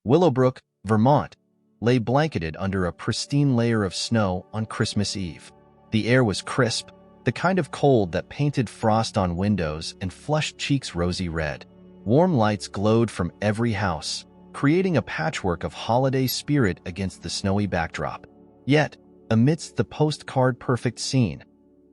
Willowbrook, Vermont, lay blanketed under a pristine layer of snow on Christmas Eve. The air was crisp, the kind of cold that painted frost on windows and flushed cheeks rosy red. Warm lights glowed from every house, creating a patchwork of holiday spirit against the snowy backdrop. Yet, amidst the postcard-perfect scene,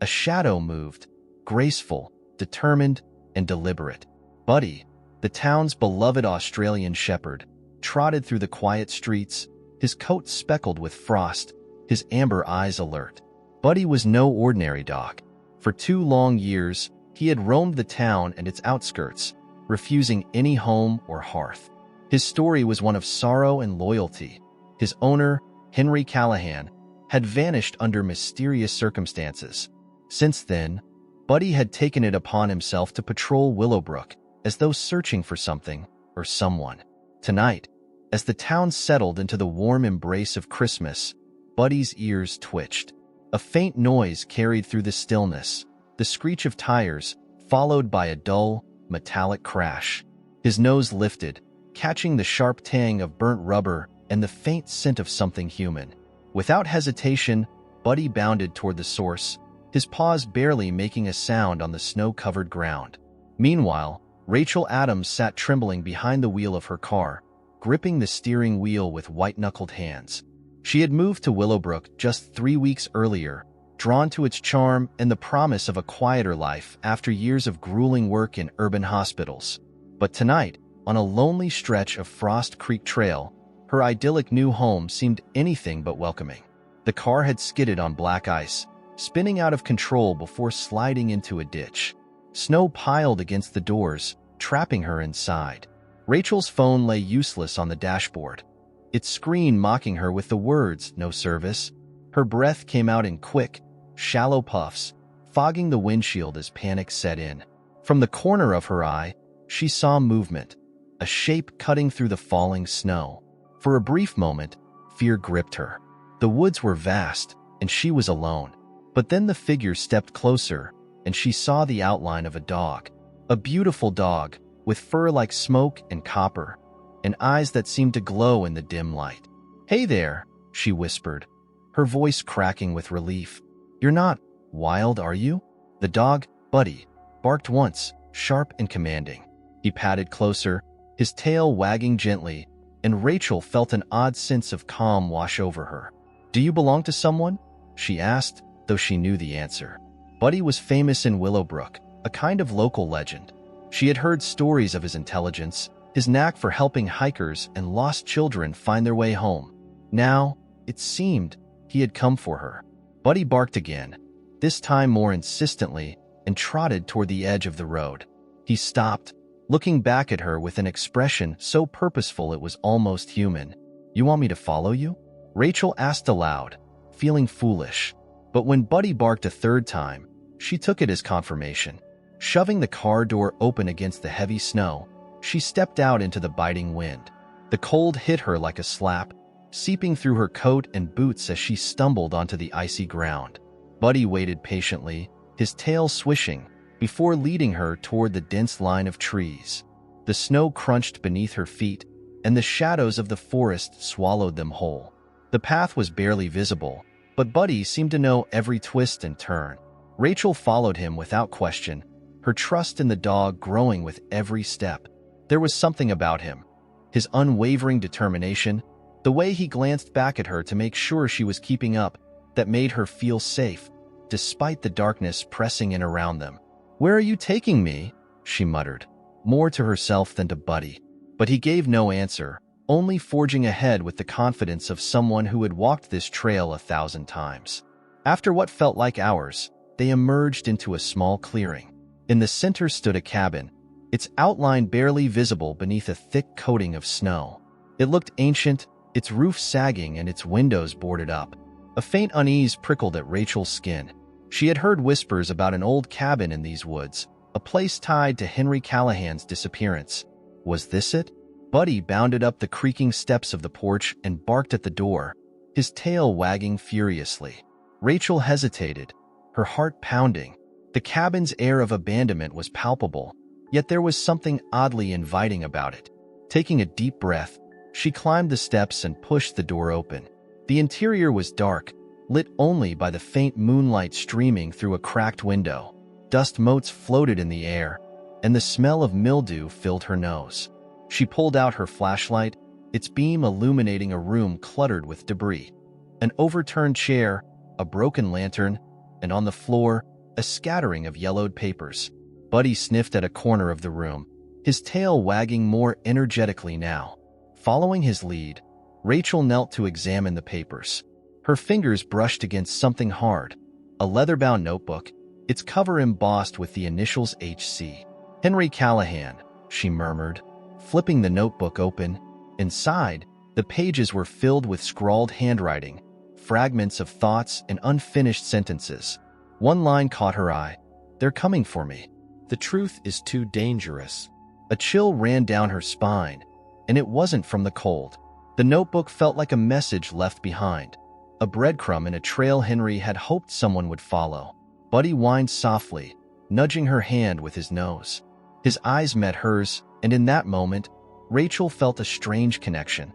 a shadow moved, graceful, determined, and deliberate. Buddy, the town's beloved Australian shepherd, trotted through the quiet streets, his coat speckled with frost, his amber eyes alert. Buddy was no ordinary dog. For 2 long years, he had roamed the town and its outskirts, refusing any home or hearth. His story was one of sorrow and loyalty. His owner, Henry Callahan, had vanished under mysterious circumstances. Since then, Buddy had taken it upon himself to patrol Willowbrook, as though searching for something or someone. Tonight, as the town settled into the warm embrace of Christmas, Buddy's ears twitched. A faint noise carried through the stillness, the screech of tires, followed by a dull, metallic crash. His nose lifted, catching the sharp tang of burnt rubber and the faint scent of something human. Without hesitation, Buddy bounded toward the source, his paws barely making a sound on the snow-covered ground. Meanwhile, Rachel Adams sat trembling behind the wheel of her car, gripping the steering wheel with white-knuckled hands. She had moved to Willowbrook just 3 weeks earlier, drawn to its charm and the promise of a quieter life after years of grueling work in urban hospitals. But tonight, on a lonely stretch of Frost Creek Trail, her idyllic new home seemed anything but welcoming. The car had skidded on black ice, spinning out of control before sliding into a ditch. Snow piled against the doors, trapping her inside. Rachel's phone lay useless on the dashboard, its screen mocking her with the words, "No service." Her breath came out in quick, shallow puffs, fogging the windshield as panic set in. From the corner of her eye, she saw movement, a shape cutting through the falling snow. For a brief moment, fear gripped her. The woods were vast, and she was alone. But then the figure stepped closer, and she saw the outline of a dog. A beautiful dog, with fur like smoke and copper, and eyes that seemed to glow in the dim light. "Hey there," she whispered, her voice cracking with relief. "You're not wild, are you?" The dog, Buddy, barked once, sharp and commanding. He patted closer, his tail wagging gently, and Rachel felt an odd sense of calm wash over her. "Do you belong to someone?" she asked, though she knew the answer. Buddy was famous in Willowbrook, a kind of local legend. She had heard stories of his intelligence, his knack for helping hikers and lost children find their way home. Now, it seemed, he had come for her. Buddy barked again, this time more insistently, and trotted toward the edge of the road. He stopped, looking back at her with an expression so purposeful it was almost human. "You want me to follow you?" Rachel asked aloud, feeling foolish. But when Buddy barked a third time, she took it as confirmation. Shoving the car door open against the heavy snow, she stepped out into the biting wind. The cold hit her like a slap, seeping through her coat and boots as she stumbled onto the icy ground. Buddy waited patiently, his tail swishing, before leading her toward the dense line of trees. The snow crunched beneath her feet, and the shadows of the forest swallowed them whole. The path was barely visible, but Buddy seemed to know every twist and turn. Rachel followed him without question, her trust in the dog growing with every step. There was something about him, his unwavering determination, the way he glanced back at her to make sure she was keeping up, that made her feel safe, despite the darkness pressing in around them. "Where are you taking me?" she muttered, more to herself than to Buddy. But he gave no answer, only forging ahead with the confidence of someone who had walked this trail 1,000 times. After what felt like hours, they emerged into a small clearing. In the center stood a cabin, its outline barely visible beneath a thick coating of snow. It looked ancient, its roof sagging and its windows boarded up. A faint unease prickled at Rachel's skin. She had heard whispers about an old cabin in these woods, a place tied to Henry Callahan's disappearance. Was this it? Buddy bounded up the creaking steps of the porch and barked at the door, his tail wagging furiously. Rachel hesitated, her heart pounding. The cabin's air of abandonment was palpable, yet there was something oddly inviting about it. Taking a deep breath, She climbed the steps and pushed the door open. The interior was dark, lit only by the faint moonlight streaming through a cracked window. Dust motes floated in the air, and the smell of mildew filled her nose. She pulled out her flashlight, its beam illuminating a room cluttered with debris. An overturned chair, a broken lantern, and on the floor, a scattering of yellowed papers. Buddy sniffed at a corner of the room, his tail wagging more energetically now. Following his lead, Rachel knelt to examine the papers. Her fingers brushed against something hard, a leather-bound notebook, its cover embossed with the initials HC. "Henry Callahan," she murmured, flipping the notebook open. Inside, the pages were filled with scrawled handwriting, fragments of thoughts and unfinished sentences. One line caught her eye. "They're coming for me. The truth is too dangerous." A chill ran down her spine, and it wasn't from the cold. The notebook felt like a message left behind, a breadcrumb in a trail Henry had hoped someone would follow. Buddy whined softly, nudging her hand with his nose. His eyes met hers, and in that moment, Rachel felt a strange connection.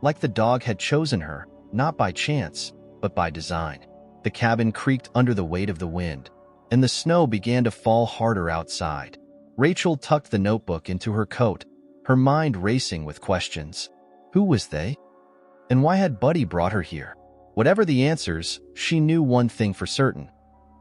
Like the dog had chosen her, not by chance, but by design. The cabin creaked under the weight of the wind, and the snow began to fall harder outside. Rachel tucked the notebook into her coat, her mind racing with questions. Who was they? And why had Buddy brought her here? Whatever the answers, she knew one thing for certain.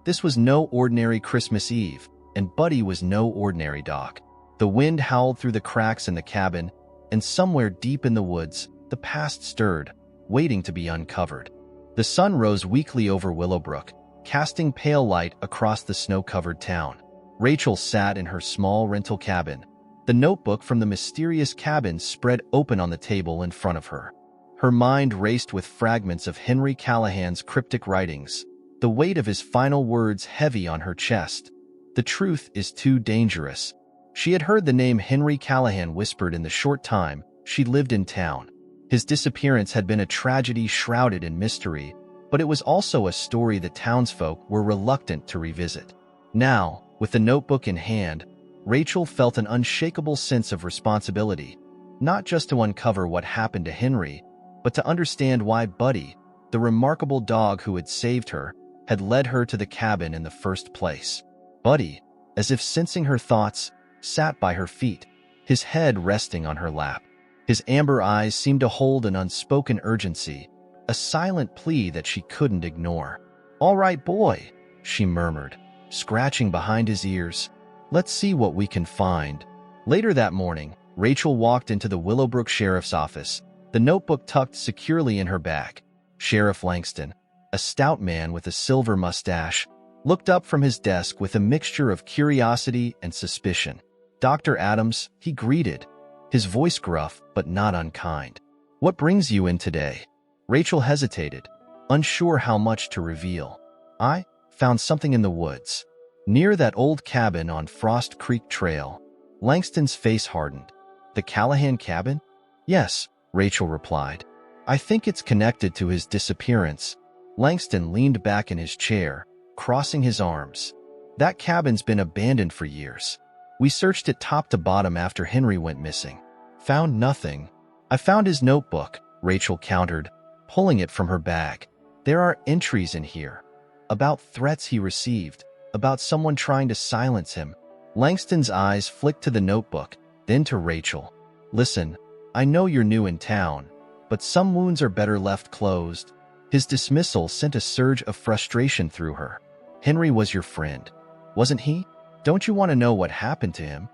This was no ordinary Christmas Eve, and Buddy was no ordinary dog. The wind howled through the cracks in the cabin, and somewhere deep in the woods, the past stirred, waiting to be uncovered. The sun rose weakly over Willowbrook, casting pale light across the snow-covered town. Rachel sat in her small rental cabin, the notebook from the mysterious cabin spread open on the table in front of her. Her mind raced with fragments of Henry Callahan's cryptic writings, the weight of his final words heavy on her chest. "The truth is too dangerous." She had heard the name Henry Callahan whispered in the short time she lived in town. His disappearance had been a tragedy shrouded in mystery, but it was also a story the townsfolk were reluctant to revisit. Now, with the notebook in hand, Rachel felt an unshakable sense of responsibility, not just to uncover what happened to Henry, but to understand why Buddy, the remarkable dog who had saved her, had led her to the cabin in the first place. Buddy, as if sensing her thoughts, sat by her feet, his head resting on her lap. His amber eyes seemed to hold an unspoken urgency, a silent plea that she couldn't ignore. "All right, boy," she murmured, scratching behind his ears. "Let's see what we can find." Later that morning, Rachel walked into the Willowbrook Sheriff's office, the notebook tucked securely in her bag. Sheriff Langston, a stout man with a silver mustache, looked up from his desk with a mixture of curiosity and suspicion. "Dr. Adams," he greeted, his voice gruff but not unkind. "What brings you in today?" Rachel hesitated, unsure how much to reveal. "I found something in the woods, near that old cabin on Frost Creek Trail." Langston's face hardened. "The Callahan cabin?" "Yes," Rachel replied. "I think it's connected to his disappearance." Langston leaned back in his chair, crossing his arms. "That cabin's been abandoned for years. We searched it top to bottom after Henry went missing. Found nothing." "I found his notebook," Rachel countered, pulling it from her bag. "There are entries in here about threats he received, about someone trying to silence him." Langston's eyes flicked to the notebook, then to Rachel. "Listen, I know you're new in town, but some wounds are better left closed." His dismissal sent a surge of frustration through her. "Henry was your friend, wasn't he? Don't you want to know what happened to him?"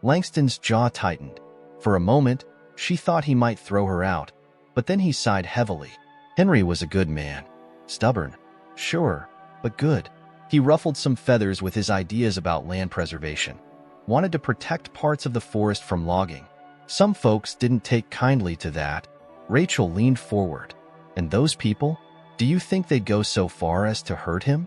Langston's jaw tightened. For a moment, she thought he might throw her out, but then he sighed heavily. "Henry was a good man. Stubborn, sure, but good. He ruffled some feathers with his ideas about land preservation. Wanted to protect parts of the forest from logging. Some folks didn't take kindly to that." Rachel leaned forward. "And those people? Do you think they'd go so far as to hurt him?"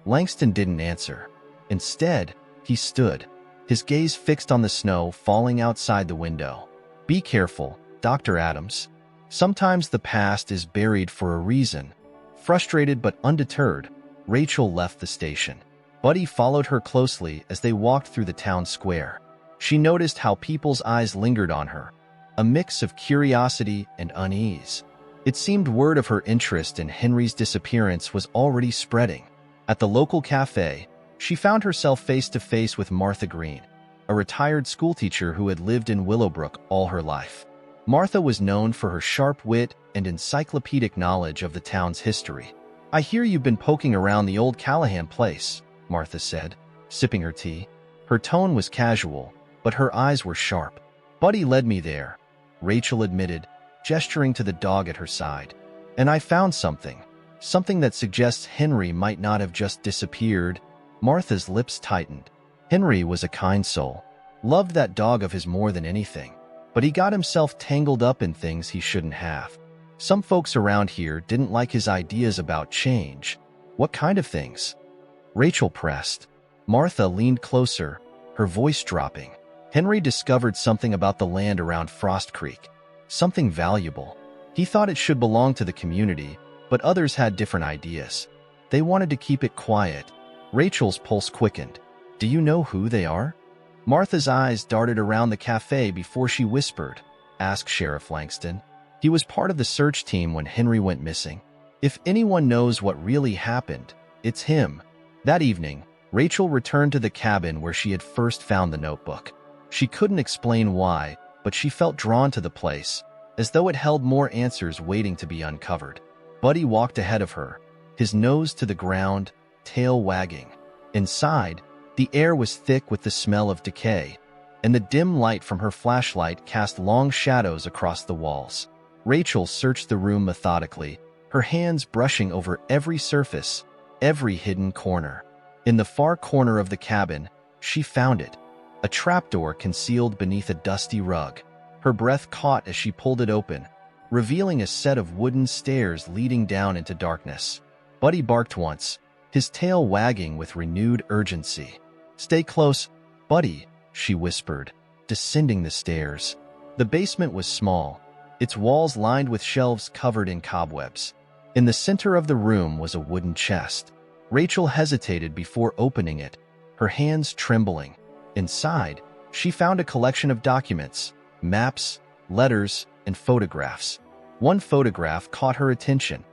Langston didn't answer. Instead, he stood, his gaze fixed on the snow falling outside the window. "Be careful, Dr. Adams. Sometimes the past is buried for a reason." Frustrated but undeterred, Rachel left the station. Buddy followed her closely as they walked through the town square. She noticed how people's eyes lingered on her, a mix of curiosity and unease. It seemed word of her interest in Henry's disappearance was already spreading. At the local cafe, she found herself face to face with Martha Green, a retired schoolteacher who had lived in Willowbrook all her life. Martha was known for her sharp wit and encyclopedic knowledge of the town's history. "I hear you've been poking around the old Callahan place," Martha said, sipping her tea. Her tone was casual, but her eyes were sharp. "Buddy led me there," Rachel admitted, gesturing to the dog at her side. "And I found something that suggests Henry might not have just disappeared." Martha's lips tightened. Henry was a kind soul, loved that dog of his more than anything, but he got himself tangled up in things he shouldn't have. Some folks around here didn't like his ideas about change. "What kind of things?" Rachel pressed. Martha leaned closer, her voice dropping. "Henry discovered something about the land around Frost Creek. Something valuable. He thought it should belong to the community, but others had different ideas. They wanted to keep it quiet." Rachel's pulse quickened. "Do you know who they are?" Martha's eyes darted around the cafe before she whispered, "Ask Sheriff Langston. He was part of the search team when Henry went missing. If anyone knows what really happened, it's him." That evening, Rachel returned to the cabin where she had first found the notebook. She couldn't explain why, but she felt drawn to the place, as though it held more answers waiting to be uncovered. Buddy walked ahead of her, his nose to the ground, tail wagging. Inside, the air was thick with the smell of decay, and the dim light from her flashlight cast long shadows across the walls. Rachel searched the room methodically, her hands brushing over every surface, every hidden corner. In the far corner of the cabin, she found it, a trapdoor concealed beneath a dusty rug. Her breath caught as she pulled it open, revealing a set of wooden stairs leading down into darkness. Buddy barked once, his tail wagging with renewed urgency. "Stay close, Buddy," she whispered, descending the stairs. The basement was small, its walls lined with shelves covered in cobwebs. In the center of the room was a wooden chest. Rachel hesitated before opening it, her hands trembling. Inside, she found a collection of documents, maps, letters, and photographs. One photograph caught her attention.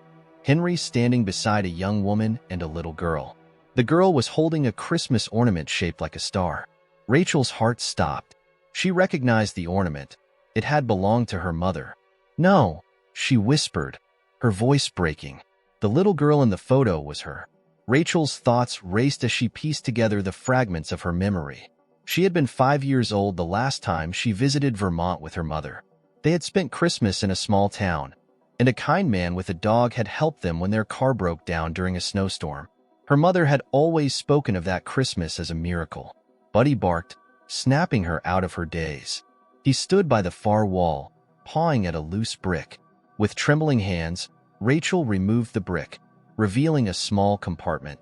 Henry standing beside a young woman and a little girl. The girl was holding a Christmas ornament shaped like a star. Rachel's heart stopped. She recognized the ornament. It had belonged to her mother. "No," she whispered, her voice breaking. The little girl in the photo was her. Rachel's thoughts raced as she pieced together the fragments of her memory. She had been 5 years old the last time she visited Vermont with her mother. They had spent Christmas in a small town, and a kind man with a dog had helped them when their car broke down during a snowstorm. Her mother had always spoken of that Christmas as a miracle. Buddy barked, snapping her out of her daze. He stood by the far wall, pawing at a loose brick. With trembling hands, Rachel removed the brick, revealing a small compartment.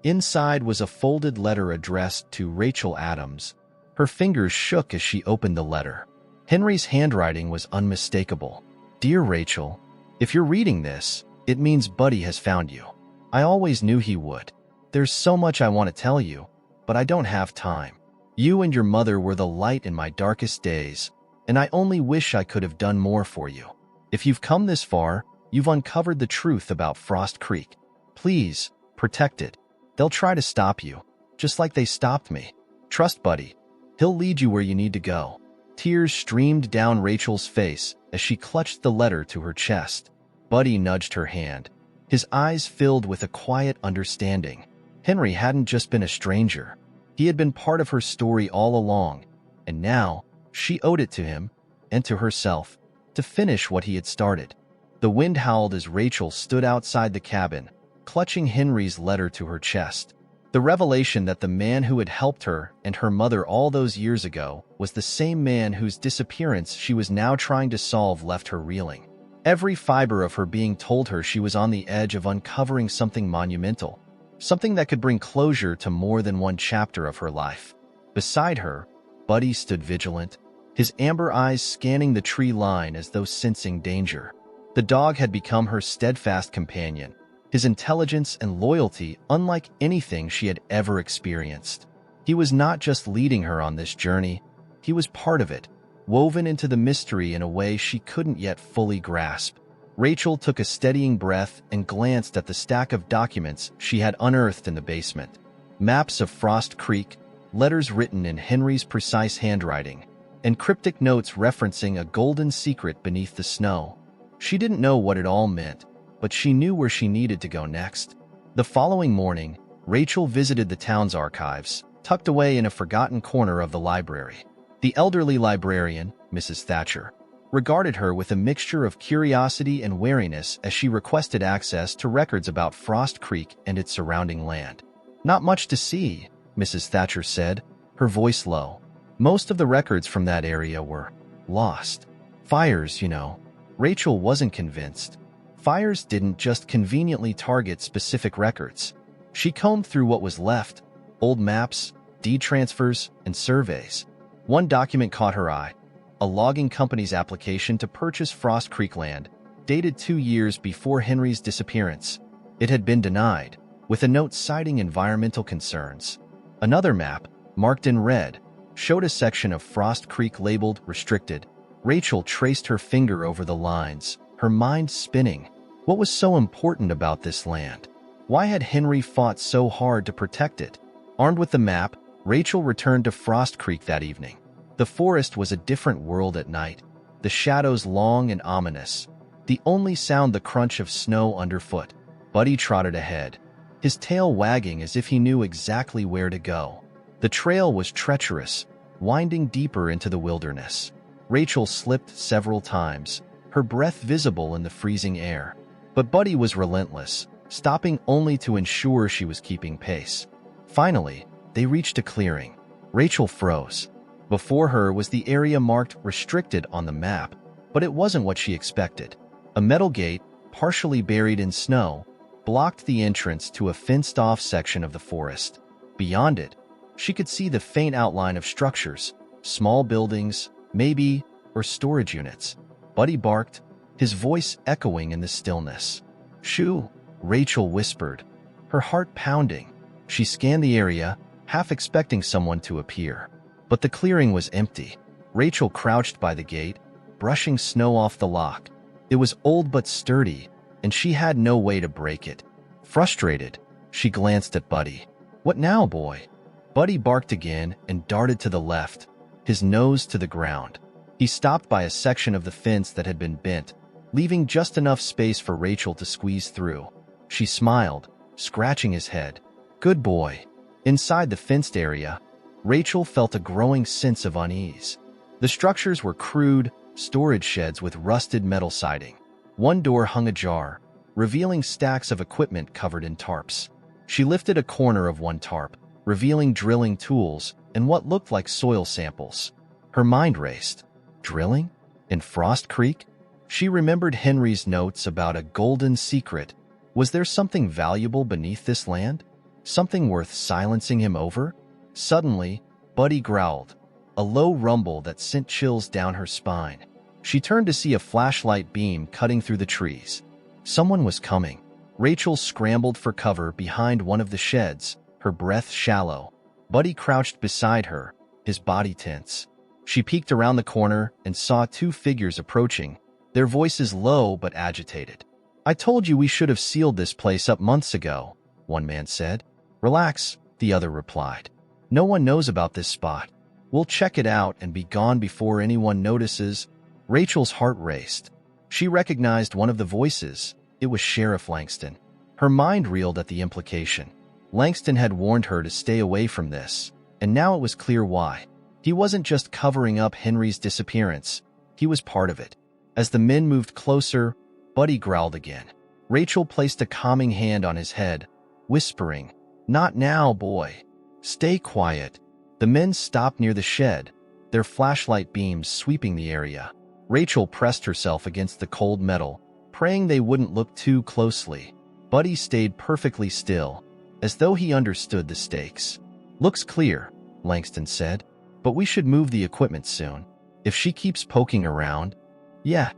Inside was a folded letter addressed to Rachel Adams. Her fingers shook as she opened the letter. Henry's handwriting was unmistakable. "Dear Rachel, if you're reading this, it means Buddy has found you. I always knew he would. There's so much I want to tell you, but I don't have time. You and your mother were the light in my darkest days, and I only wish I could have done more for you. If you've come this far, you've uncovered the truth about Frost Creek. Please, protect it. They'll try to stop you, just like they stopped me. Trust Buddy. He'll lead you where you need to go." Tears streamed down Rachel's face as she clutched the letter to her chest. Buddy nudged her hand, his eyes filled with a quiet understanding. Henry hadn't just been a stranger. He had been part of her story all along, and now she owed it to him, and to herself, to finish what he had started. The wind howled as Rachel stood outside the cabin, clutching Henry's letter to her chest. The revelation that the man who had helped her and her mother all those years ago was the same man whose disappearance she was now trying to solve left her reeling. Every fiber of her being told her she was on the edge of uncovering something monumental, something that could bring closure to more than one chapter of her life. Beside her, Buddy stood vigilant, his amber eyes scanning the tree line as though sensing danger. The dog had become her steadfast companion, his intelligence and loyalty unlike anything she had ever experienced. He was not just leading her on this journey, he was part of it, woven into the mystery in a way she couldn't yet fully grasp. Rachel took a steadying breath and glanced at the stack of documents she had unearthed in the basement. Maps of Frost Creek, letters written in Henry's precise handwriting, and cryptic notes referencing a golden secret beneath the snow. She didn't know what it all meant, but she knew where she needed to go next. The following morning, Rachel visited the town's archives, tucked away in a forgotten corner of the library. The elderly librarian, Mrs. Thatcher, regarded her with a mixture of curiosity and wariness as she requested access to records about Frost Creek and its surrounding land. "Not much to see," Mrs. Thatcher said, her voice low. "Most of the records from that area were lost. Fires, you know." Rachel wasn't convinced. Fires didn't just conveniently target specific records. She combed through what was left: old maps, deed transfers, and surveys. One document caught her eye: a logging company's application to purchase Frost Creek land, dated 2 years before Henry's disappearance. It had been denied, with a note citing environmental concerns. Another map, marked in red, showed a section of Frost Creek labeled restricted. Rachel traced her finger over the lines, her mind spinning. What was so important about this land? Why had Henry fought so hard to protect it? Armed with the map, Rachel returned to Frost Creek that evening. The forest was a different world at night, the shadows long and ominous. The only sound the crunch of snow underfoot. Buddy trotted ahead, his tail wagging as if he knew exactly where to go. The trail was treacherous, winding deeper into the wilderness. Rachel slipped several times, her breath visible in the freezing air. But Buddy was relentless, stopping only to ensure she was keeping pace. Finally, they reached a clearing. Rachel froze. Before her was the area marked restricted on the map, but it wasn't what she expected. A metal gate, partially buried in snow, blocked the entrance to a fenced-off section of the forest. Beyond it, she could see the faint outline of structures, small buildings, maybe, or storage units. Buddy barked, his voice echoing in the stillness. "Shoo," Rachel whispered, her heart pounding. She scanned the area, half expecting someone to appear. But the clearing was empty. Rachel crouched by the gate, brushing snow off the lock. It was old but sturdy, and she had no way to break it. Frustrated, she glanced at Buddy. "What now, boy?" Buddy barked again and darted to the left, his nose to the ground. He stopped by a section of the fence that had been bent, leaving just enough space for Rachel to squeeze through. She smiled, scratching his head. "Good boy." Inside the fenced area, Rachel felt a growing sense of unease. The structures were crude, storage sheds with rusted metal siding. One door hung ajar, revealing stacks of equipment covered in tarps. She lifted a corner of one tarp, revealing drilling tools and what looked like soil samples. Her mind raced. Drilling? In Frost Creek? She remembered Henry's notes about a golden secret. Was there something valuable beneath this land? Something worth silencing him over? Suddenly, Buddy growled, a low rumble that sent chills down her spine. She turned to see a flashlight beam cutting through the trees. Someone was coming. Rachel scrambled for cover behind one of the sheds, her breath shallow. Buddy crouched beside her, his body tense. She peeked around the corner and saw 2 figures approaching, their voices low but agitated. "I told you we should have sealed this place up months ago," one man said. "Relax," the other replied. "No one knows about this spot. We'll check it out and be gone before anyone notices." Rachel's heart raced. She recognized one of the voices. It was Sheriff Langston. Her mind reeled at the implication. Langston had warned her to stay away from this, and now it was clear why. He wasn't just covering up Henry's disappearance. He was part of it. As the men moved closer, Buddy growled again. Rachel placed a calming hand on his head, whispering, "Not now, boy. Stay quiet." The men stopped near the shed, their flashlight beams sweeping the area. Rachel pressed herself against the cold metal, praying they wouldn't look too closely. Buddy stayed perfectly still, as though he understood the stakes. "Looks clear," Langston said, "but we should move the equipment soon. If she keeps poking around—" Yeah,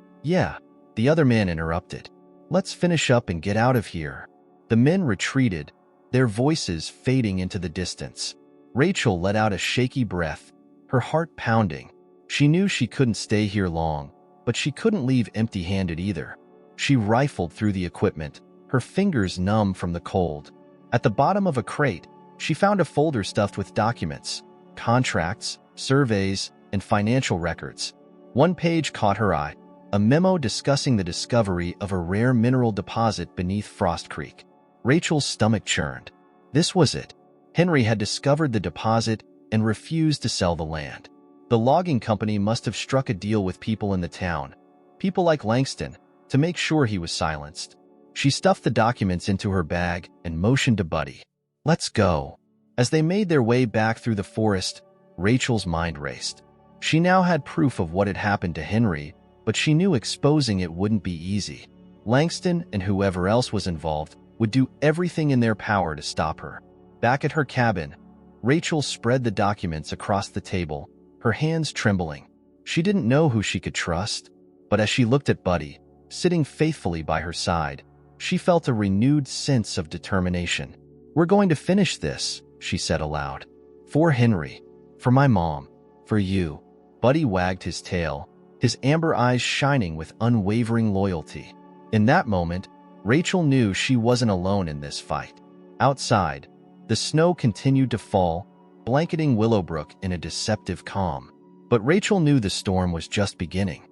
the other man interrupted. "Let's finish up and get out of here." The men retreated, their voices fading into the distance. Rachel let out a shaky breath, her heart pounding. She knew she couldn't stay here long, but she couldn't leave empty-handed either. She rifled through the equipment, her fingers numb from the cold. At the bottom of a crate, she found a folder stuffed with documents, contracts, surveys, and financial records. One page caught her eye, a memo discussing the discovery of a rare mineral deposit beneath Frost Creek. Rachel's stomach churned. This was it. Henry had discovered the deposit and refused to sell the land. The logging company must have struck a deal with people in the town, people like Langston, to make sure he was silenced. She stuffed the documents into her bag and motioned to Buddy. "Let's go." As they made their way back through the forest, Rachel's mind raced. She now had proof of what had happened to Henry, but she knew exposing it wouldn't be easy. Langston and whoever else was involved would do everything in their power to stop her. Back at her cabin, Rachel spread the documents across the table, her hands trembling. She didn't know who she could trust, but as she looked at Buddy, sitting faithfully by her side, she felt a renewed sense of determination. "We're going to finish this," she said aloud. "For Henry, for my mom, for you." Buddy wagged his tail, his amber eyes shining with unwavering loyalty. In that moment, Rachel knew she wasn't alone in this fight. Outside, the snow continued to fall, blanketing Willowbrook in a deceptive calm. But Rachel knew the storm was just beginning.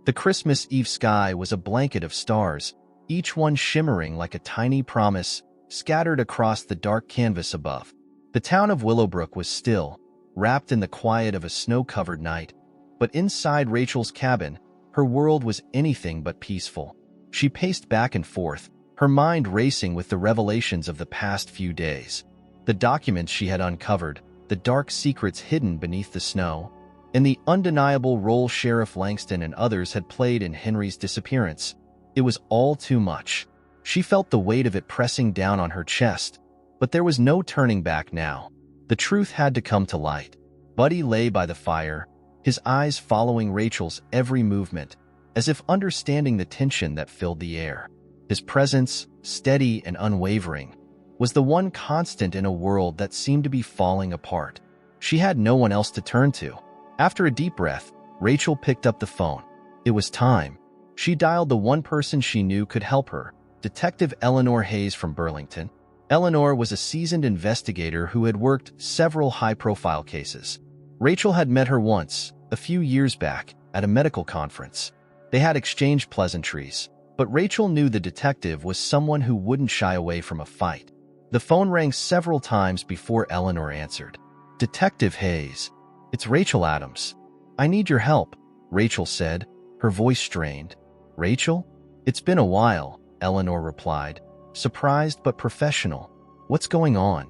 The Christmas Eve sky was a blanket of stars, each one shimmering like a tiny promise scattered across the dark canvas above. The town of Willowbrook was still, wrapped in the quiet of a snow-covered night, but inside Rachel's cabin, her world was anything but peaceful. She paced back and forth, her mind racing with the revelations of the past few days. The documents she had uncovered, the dark secrets hidden beneath the snow, and the undeniable role Sheriff Langston and others had played in Henry's disappearance. It was all too much. She felt the weight of it pressing down on her chest, but there was no turning back now. The truth had to come to light. Buddy lay by the fire, his eyes following Rachel's every movement, as if understanding the tension that filled the air. His presence, steady and unwavering, was the one constant in a world that seemed to be falling apart. She had no one else to turn to. After a deep breath, Rachel picked up the phone. It was time. She dialed the one person she knew could help her, Detective Eleanor Hayes from Burlington. Eleanor was a seasoned investigator who had worked several high-profile cases. Rachel had met her once, a few years back, at a medical conference. They had exchanged pleasantries, but Rachel knew the detective was someone who wouldn't shy away from a fight. The phone rang several times before Eleanor answered. "Detective Hayes, it's Rachel Adams. I need your help," Rachel said, her voice strained. "Rachel? It's been a while," Eleanor replied, surprised but professional. "What's going on?"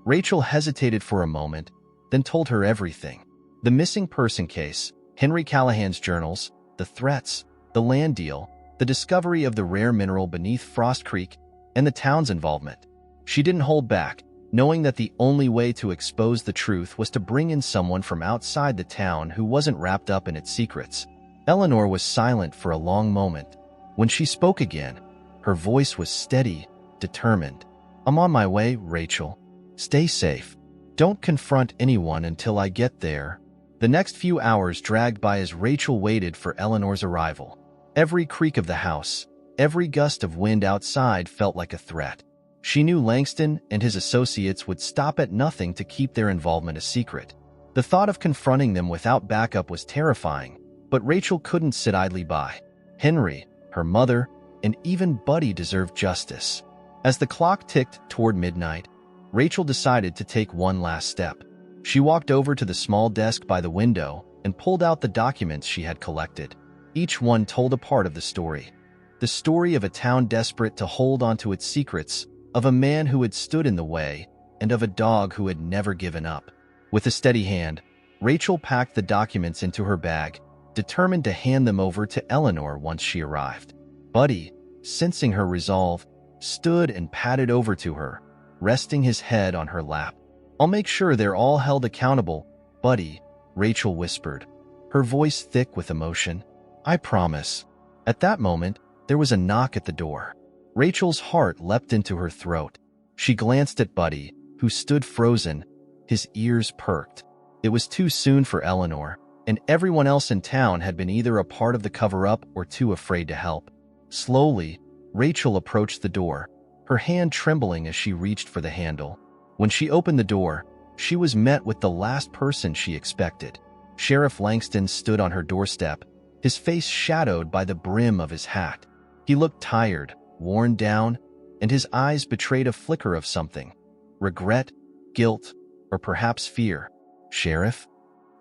Rachel hesitated for a moment, then told her everything. The missing person case, Henry Callahan's journals, the threats, the land deal, the discovery of the rare mineral beneath Frost Creek, and the town's involvement. She didn't hold back, knowing that the only way to expose the truth was to bring in someone from outside the town who wasn't wrapped up in its secrets. Eleanor was silent for a long moment. When she spoke again, her voice was steady, determined. "I'm on my way, Rachel. Stay safe. Don't confront anyone until I get there." The next few hours dragged by as Rachel waited for Eleanor's arrival. Every creak of the house, every gust of wind outside felt like a threat. She knew Langston and his associates would stop at nothing to keep their involvement a secret. The thought of confronting them without backup was terrifying, but Rachel couldn't sit idly by. Henry, her mother, and even Buddy deserved justice. As the clock ticked toward midnight, Rachel decided to take one last step. She walked over to the small desk by the window and pulled out the documents she had collected. Each one told a part of the story. The story of a town desperate to hold onto its secrets, of a man who had stood in the way, and of a dog who had never given up. With a steady hand, Rachel packed the documents into her bag, determined to hand them over to Eleanor once she arrived. Buddy, sensing her resolve, stood and padded over to her, resting his head on her lap. "I'll make sure they're all held accountable, Buddy," Rachel whispered, her voice thick with emotion. "I promise." At that moment, there was a knock at the door. Rachel's heart leapt into her throat. She glanced at Buddy, who stood frozen, his ears perked. It was too soon for Eleanor. and everyone else in town had been either a part of the cover-up or too afraid to help. Slowly, Rachel approached the door, her hand trembling as she reached for the handle. When she opened the door, she was met with the last person she expected. Sheriff Langston stood on her doorstep, his face shadowed by the brim of his hat. He looked tired, worn down, and his eyes betrayed a flicker of something. Regret, guilt, or perhaps fear. "Sheriff?"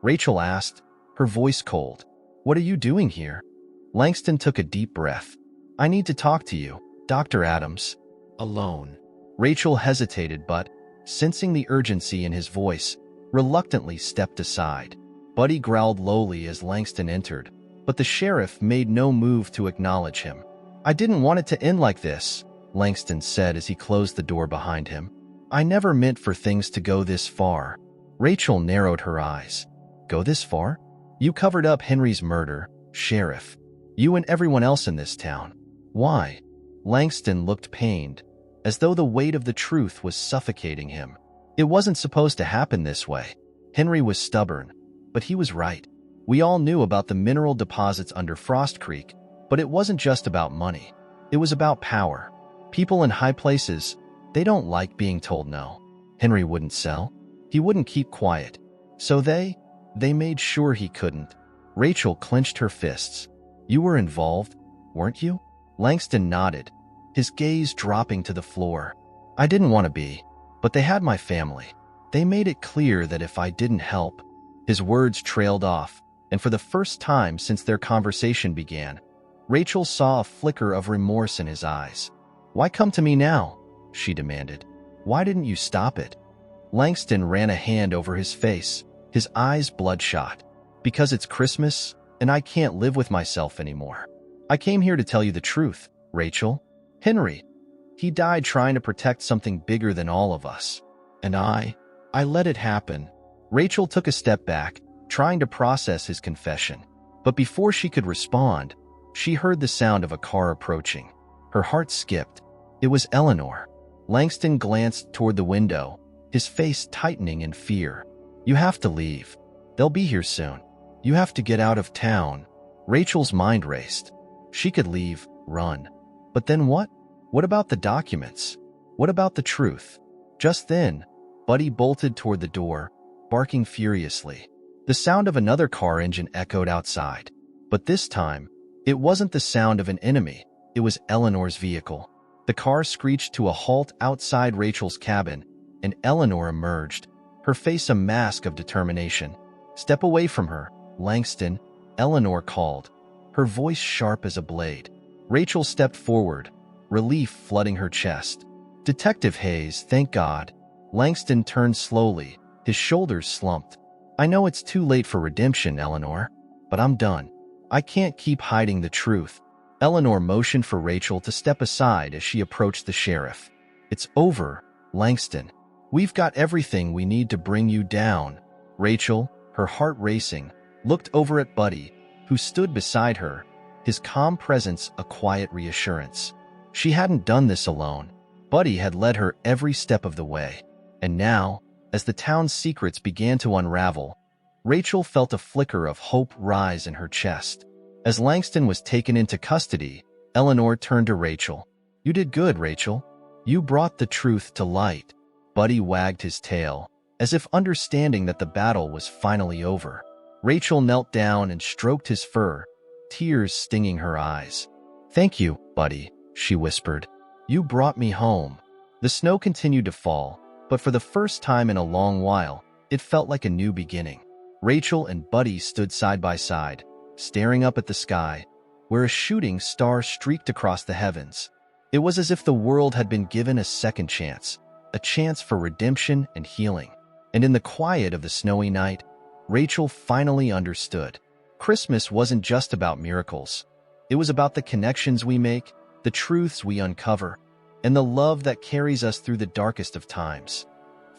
Rachel asked, her voice cold. "What are you doing here?" Langston took a deep breath. "I need to talk to you, Dr. Adams." "Alone." Rachel hesitated but, sensing the urgency in his voice, reluctantly stepped aside. Buddy growled lowly as Langston entered, but the sheriff made no move to acknowledge him. "I didn't want it to end like this," Langston said as he closed the door behind him. "I never meant for things to go this far." Rachel narrowed her eyes. "Go this far? You covered up Henry's murder, Sheriff. You and everyone else in this town. Why?" Langston looked pained, as though the weight of the truth was suffocating him. "It wasn't supposed to happen this way." Henry was stubborn, but he was right. We all knew about the mineral deposits under Frost Creek, but it wasn't just about money. It was about power. People in high places, they don't like being told no. Henry wouldn't sell. He wouldn't keep quiet. So they made sure he couldn't. Rachel clenched her fists. "You were involved, weren't you?" Langston nodded, his gaze dropping to the floor. "I didn't want to be, but they had my family. They made it clear that if I didn't help." His words trailed off, and for the first time since their conversation began, Rachel saw a flicker of remorse in his eyes. "Why come to me now?" she demanded. "Why didn't you stop it?" Langston ran a hand over his face, his eyes bloodshot. "Because it's Christmas, and I can't live with myself anymore. I came here to tell you the truth, Rachel. Henry, he died trying to protect something bigger than all of us. And I let it happen." Rachel took a step back, trying to process his confession. But before she could respond, she heard the sound of a car approaching. Her heart skipped. It was Eleanor. Langston glanced toward the window, his face tightening in fear. "You have to leave. They'll be here soon. You have to get out of town." Rachel's mind raced. She could leave, run. But then what? What about the documents? What about the truth? Just then, Buddy bolted toward the door, barking furiously. The sound of another car engine echoed outside. But this time, it wasn't the sound of an enemy. It was Eleanor's vehicle. The car screeched to a halt outside Rachel's cabin, and Eleanor emerged, her face a mask of determination. "Step away from her, Langston," Eleanor called, her voice sharp as a blade. Rachel stepped forward, relief flooding her chest. "Detective Hayes, thank God." Langston turned slowly, his shoulders slumped. "I know it's too late for redemption, Eleanor, but I'm done. I can't keep hiding the truth." Eleanor motioned for Rachel to step aside as she approached the sheriff. "It's over, Langston. We've got everything we need to bring you down." Rachel, her heart racing, looked over at Buddy, who stood beside her, his calm presence a quiet reassurance. She hadn't done this alone. Buddy had led her every step of the way. And now, as the town's secrets began to unravel, Rachel felt a flicker of hope rise in her chest. As Langston was taken into custody, Eleanor turned to Rachel. "You did good, Rachel. You brought the truth to light." Buddy wagged his tail, as if understanding that the battle was finally over. Rachel knelt down and stroked his fur, tears stinging her eyes. "Thank you, Buddy," she whispered. "You brought me home." The snow continued to fall, but for the first time in a long while, it felt like a new beginning. Rachel and Buddy stood side by side, staring up at the sky, where a shooting star streaked across the heavens. It was as if the world had been given a second chance, a chance for redemption and healing. And in the quiet of the snowy night, Rachel finally understood. Christmas wasn't just about miracles. It was about the connections we make, the truths we uncover, and the love that carries us through the darkest of times.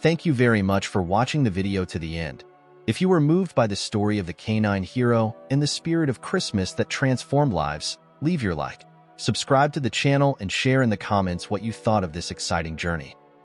Thank you very much for watching the video to the end. If you were moved by the story of the canine hero and the spirit of Christmas that transformed lives, leave your like, subscribe to the channel, and share in the comments what you thought of this exciting journey.